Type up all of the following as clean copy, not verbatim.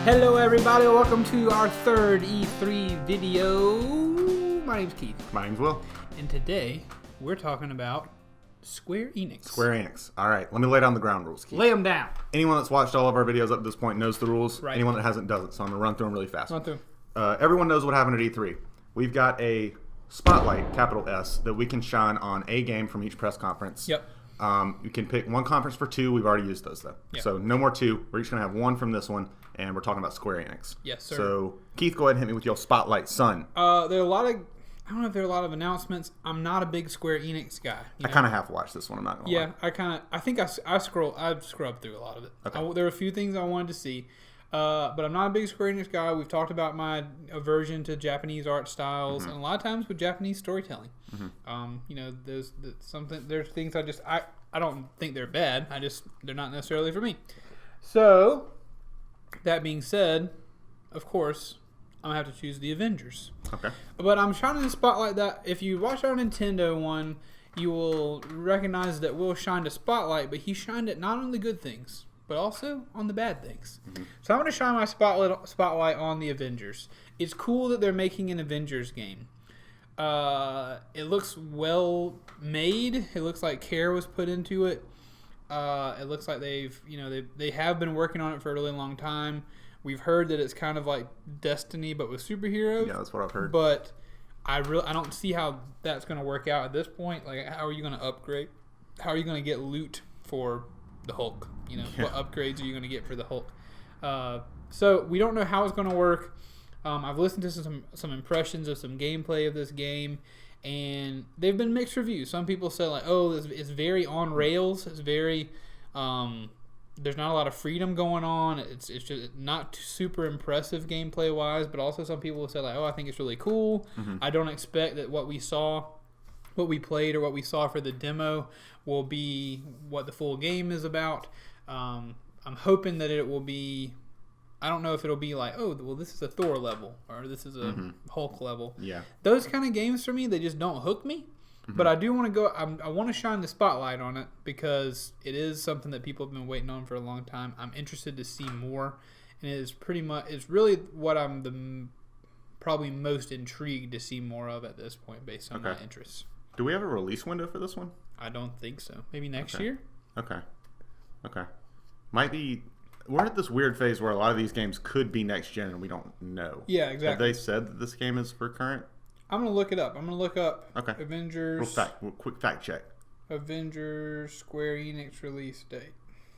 Hello everybody, welcome to our third E3 video. My name's Keith. My name's Will. And today, we're talking about Square Enix. Square Enix. Alright, let me lay down the ground rules, Keith. Lay them down. Anyone that's watched all of our videos up to this point knows the rules. Right. Anyone that hasn't doesn't, so I'm going to run through them really fast. Run through. Everyone knows what happened at E3. We've got a spotlight, capital S, that we can shine on a game from each press conference. Yep. You can pick one conference for two. We've already used those, though. Yep. So no more two. We're each going to have one from this one, and we're talking about Square Enix. Yes, sir. So, Keith, go ahead and hit me with your spotlight, son. There are a lot of... I don't know if there are a lot of announcements. I'm not a big Square Enix guy. I kind of have watched this one, I'm not going to lie. I think I scrubbed through a lot of it. Okay. There were a few things I wanted to see. But I'm not a big Square Enix guy. We've talked about my aversion to Japanese art styles, and a lot of times with Japanese storytelling. There's things I don't think they're bad. They're not necessarily for me. So, that being said, of course, I'm going to have to choose the Avengers. Okay. But I'm trying to spotlight that. If you watch our Nintendo one, you will recognize that Will shined a spotlight, but he shined it not on the good things, but also on the bad things. So I'm going to shine my spotlight on the Avengers. It's cool that they're making an Avengers game. It looks well made. It looks like care was put into it. It looks like they have been working on it for a really long time. We've heard that it's kind of like Destiny, but with superheroes. Yeah, that's what I've heard. But I don't see how that's going to work out at this point. Like, how are you going to upgrade? How are you going to get loot for the Hulk? What upgrades are you going to get for the Hulk? So we don't know how it's going to work. I've listened to some impressions of some gameplay of this game, and they've been mixed reviews. Some people say like, "Oh, it's very on rails. It's very there's not a lot of freedom going on. It's just not super impressive gameplay wise." But also some people say like, "Oh, I think it's really cool." I don't expect that what we played, or what we saw for the demo will be what the full game is about. I'm hoping that it will be. I don't know if it'll be like, oh, well, this is a Thor level, or this is a Hulk level. Yeah. Those kind of games for me, they just don't hook me. But I do want to go. I want to shine the spotlight on it because it is something that people have been waiting on for a long time. I'm interested to see more, and it's really what I'm probably most intrigued to see more of at this point, based on my interests. Do we have a release window for this one? I don't think so. Maybe next year. Okay. Might be. We're at this weird phase where a lot of these games could be next gen, and we don't know. Yeah, exactly. Have they said that this game is for current? I'm gonna look it up. I'm gonna look up Avengers. Quick fact check. Avengers Square Enix release date.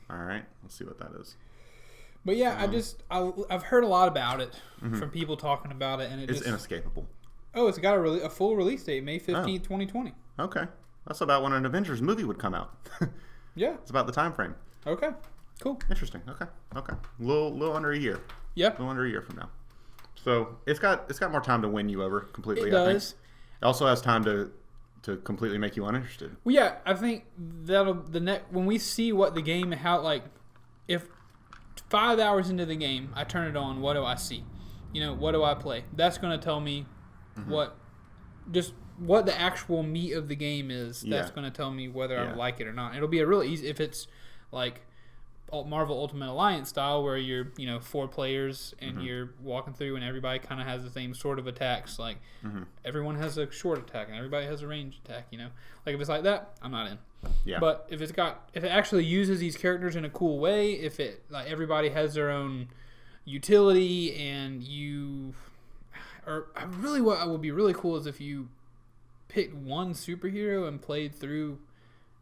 All right, let's see what that is. But yeah, I've heard a lot about it from people talking about it, and it's inescapable. Oh, it's got a full release date, May 15th, 2020. Okay, that's about when an Avengers movie would come out. Yeah, it's about the time frame. Okay, cool, interesting. Okay, little under a year. Yeah, a little under a year from now. So it's got more time to win you over completely. It does. I think. It also has time to completely make you uninterested. Well, yeah, I think when we see what the game, if 5 hours into the game I turn it on, what do I see? What do I play? That's going to tell me what the actual meat of the game is. That's going to tell me whether I like it or not. It'll be a really easy if it's like Marvel Ultimate Alliance style, where you're 4 players and you're walking through and everybody kind of has the same sort of attacks. Like everyone has a short attack and everybody has a ranged attack. Like if it's like that, I'm not in. Yeah. But if it actually uses these characters in a cool way, if it like everybody has their own utility, and what would be really cool is if you picked one superhero and played through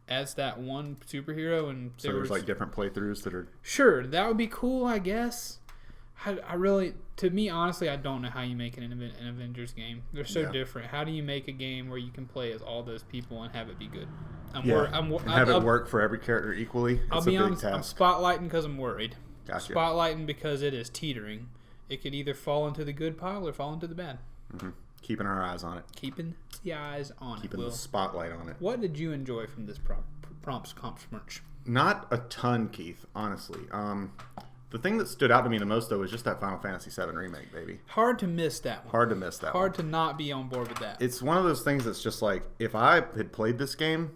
as that one superhero, and so there's like different playthroughs that are sure, that would be cool, I guess. To me, honestly, I don't know how you make an Avengers game. They're so different. How do you make a game where you can play as all those people and have it be good? Have it work for every character equally. I'll be honest, I'm spotlighting because I'm worried. Gotcha. Spotlighting because it is teetering. It could either fall into the good pile or fall into the bad. Keeping our eyes on it. Keeping the eyes on Keeping the spotlight on it. What did you enjoy from this prompts conference? Not a ton, Keith, honestly. The thing that stood out to me the most, though, was just that Final Fantasy VII Remake, baby. Hard to miss that one. Hard to not be on board with that. It's one of those things that's just like, if I had played this game,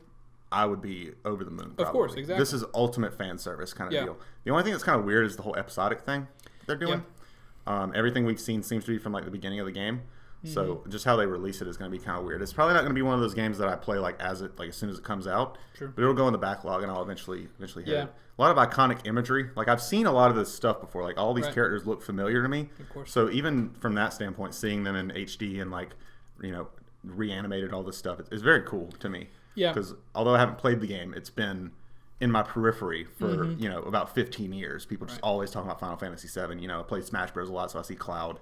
I would be over the moon, probably. Of course, exactly. This is ultimate fan service kind of deal. The only thing that's kind of weird is the whole episodic thing they're doing. Everything we've seen seems to be from like the beginning of the game. Mm-hmm. So just how they release it is going to be kind of weird. It's probably not going to be one of those games that I play like as soon as it comes out. True. But it'll go in the backlog and I'll eventually hit Yeah. it. A lot of iconic imagery. Like I've seen a lot of this stuff before. Like all these Right. characters look familiar to me. Of course. So even from that standpoint, seeing them in HD and like, reanimated all this stuff, it's very cool to me. Yeah. Because although I haven't played the game, it's been in my periphery for about 15 years. People just always talking about Final Fantasy VII. I play Smash Bros a lot, so I see Cloud.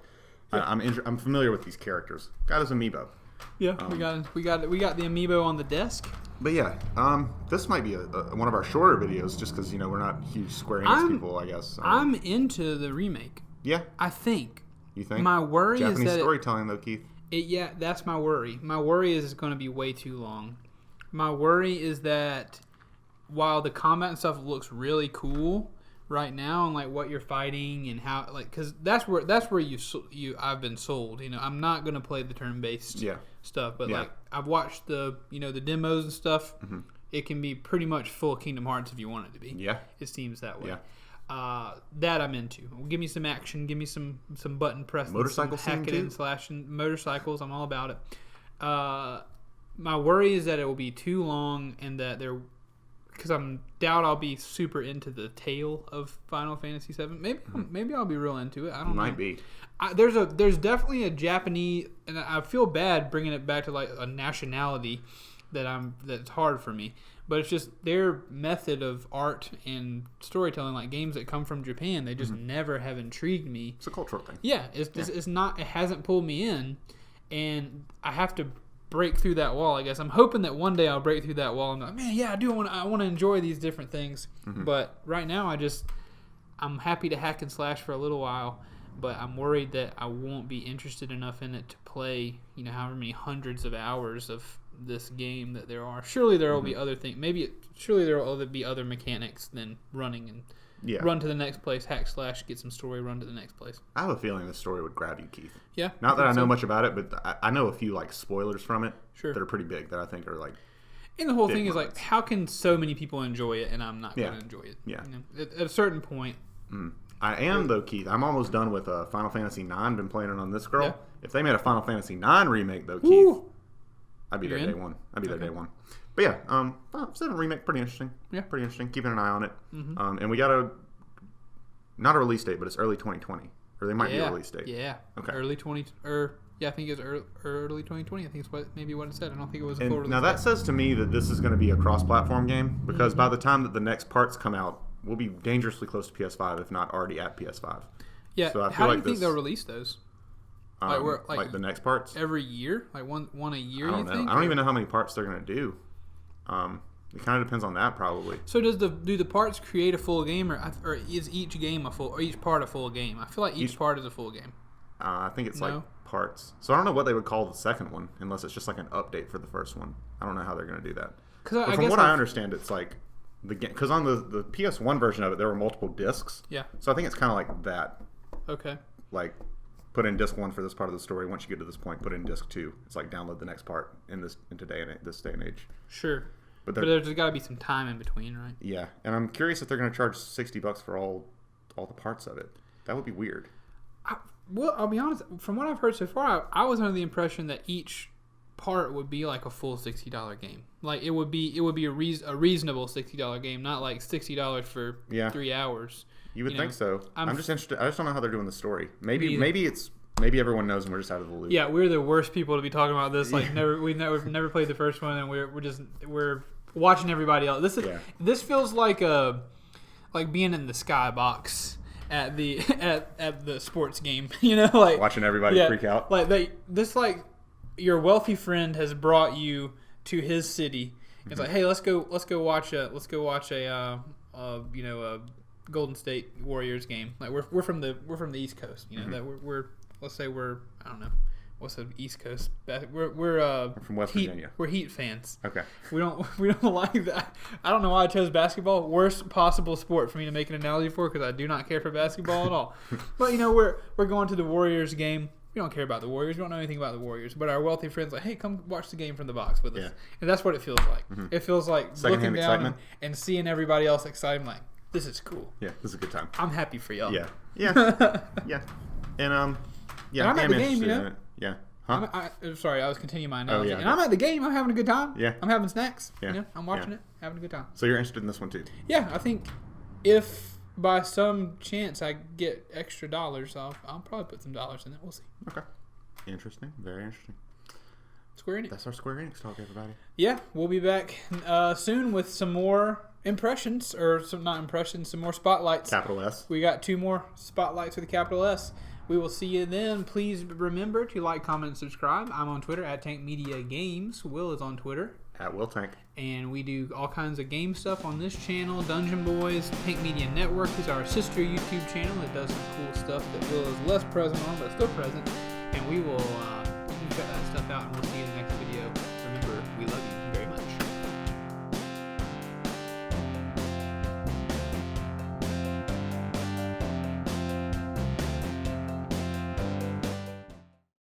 Yeah. I'm familiar with these characters. Got his amiibo. Yeah, we got the amiibo on the desk. But yeah, this might be one of our shorter videos, just because we're not huge Square Enix people, I guess. I'm into the remake. Yeah, I think. You think? My worry Japanese is that storytelling, though, Keith. Yeah, that's my worry. My worry is it's going to be way too long. My worry is that while the combat and stuff looks really cool right now, and like what you're fighting and how, like, because that's where I've been sold. I'm not going to play the turn-based stuff, but like I've watched the the demos and stuff. Mm-hmm. It can be pretty much full Kingdom Hearts if you want it to be. Yeah, it seems that way. Yeah. That I'm into. Give me some action. Give me some button pressing. Motorcycle hacking and slashing. Motorcycles. I'm all about it. My worry is that it will be too long, and that because I doubt I'll be super into the tale of Final Fantasy VII. Maybe I'll be real into it. I don't know. Might be. There's definitely a Japanese, and I feel bad bringing it back to like a nationality that's hard for me. But it's just their method of art and storytelling, like games that come from Japan, they just never have intrigued me. It's a cultural thing. Yeah, it's not. It hasn't pulled me in, and I have to break through that wall. I guess I'm hoping that one day I'll break through that wall and be like, man, yeah, I want to enjoy these different things. Mm-hmm. But right now, I'm happy to hack and slash for a little while. But I'm worried that I won't be interested enough in it to play, however many hundreds of hours of this game that there are. Surely there will be other things. Surely there will be other mechanics than running and run to the next place, hack slash, get some story, run to the next place. I have a feeling this story would grab you, Keith. Yeah. Not that I know much about it, but I know a few like spoilers from it that are pretty big that I think are like. And the whole thing is like, how can so many people enjoy it and I'm not going to enjoy it? Yeah. At a certain point. I am though, Keith. I'm almost done with Final Fantasy IX. Been playing it on this girl. Yeah. If they made a Final Fantasy IX remake though, Keith, I'd be there day one. Day one. But yeah, 7 remake, pretty interesting. Yeah, pretty interesting. Keeping an eye on it. Mm-hmm. And we got not a release date, but it's early 2020, or they might be a release date. Yeah. Okay. Early 20, I think it's early 2020. I think it's maybe what it said. I don't think it was a full release. Now that says to me that this is going to be a cross-platform game, because by the time that the next parts come out, we'll be dangerously close to PS5, if not already at PS5. Yeah. So how do you think they'll release those? Like the next parts? Every year? Like one a year, I don't know. I don't even know how many parts they're going to do. It kind of depends on that, probably. So do the parts create a full game, or is each game each part a full game? I feel like each part is a full game. I think it's like parts. So I don't know what they would call the second one, unless it's just like an update for the first one. I don't know how they're going to do that. But from what I understand, it's like the game, because on the PS1 version of it, there were multiple discs. Yeah. So I think it's kind of like that. Okay. Like, put in disc 1 for this part of the story. Once you get to this point, put in disc 2. It's like download the next part in this day and age. Sure. But there's got to be some time in between, right? Yeah. And I'm curious if they're going to charge $60 for all the parts of it. That would be weird. Well, I'll be honest. From what I've heard so far, I was under the impression that each part would be like a full $60 game. Like it would be a reasonable $60 game, not like $60 for 3 hours. You would think so. I'm just interested. I just don't know how they're doing the story. Maybe everyone knows and we're just out of the loop. Yeah, we're the worst people to be talking about this. Like we've never played the first one, and we're watching everybody else. This feels like being in the skybox at the sports game. Like watching everybody freak out. Like your wealthy friend has brought you to his city. It's like, hey, let's go watch a Golden State Warriors game. Like we're from the East Coast. That we're let's say we're I don't know. What's the East Coast? We're from West Virginia. We're Heat fans. Okay. We don't like that. I don't know why I chose basketball. Worst possible sport for me to make an analogy for, because I do not care for basketball at all. But we're going to the Warriors game. We don't care about the Warriors. We don't know anything about the Warriors. But our wealthy friends like, hey, come watch the game from the box with us. Yeah. And that's what it feels like. Mm-hmm. It feels like looking down and seeing everybody else excited. I'm like, this is cool. Yeah, this is a good time. I'm happy for y'all. Yeah. Yeah. Yeah. And yeah, and I'm at the game, you know. Yeah. Huh? I'm sorry, I was continuing my analogy. Oh, yeah, and I'm at the game. I'm having a good time. Yeah. I'm having snacks. Yeah. You know, I'm watching it, having a good time. So you're interested in this one too? Yeah, I think if by some chance I get extra dollars, I'll probably put some dollars in it. We'll see. Okay. Interesting. Very interesting. Square Enix. That's our Square Enix talk, everybody. Yeah, we'll be back soon with some more impressions, or some more spotlights. Capital S. We got 2 more spotlights with a capital S. We will see you then. Please remember to like, comment, and subscribe. I'm on Twitter at Tank Media Games. Will is on Twitter at Will Tank. And we do all kinds of game stuff on this channel. Dungeon Boys, Tank Media Network is our sister YouTube channel. It does some cool stuff that Will is less present on, but still present. And we will check that stuff out, and we'll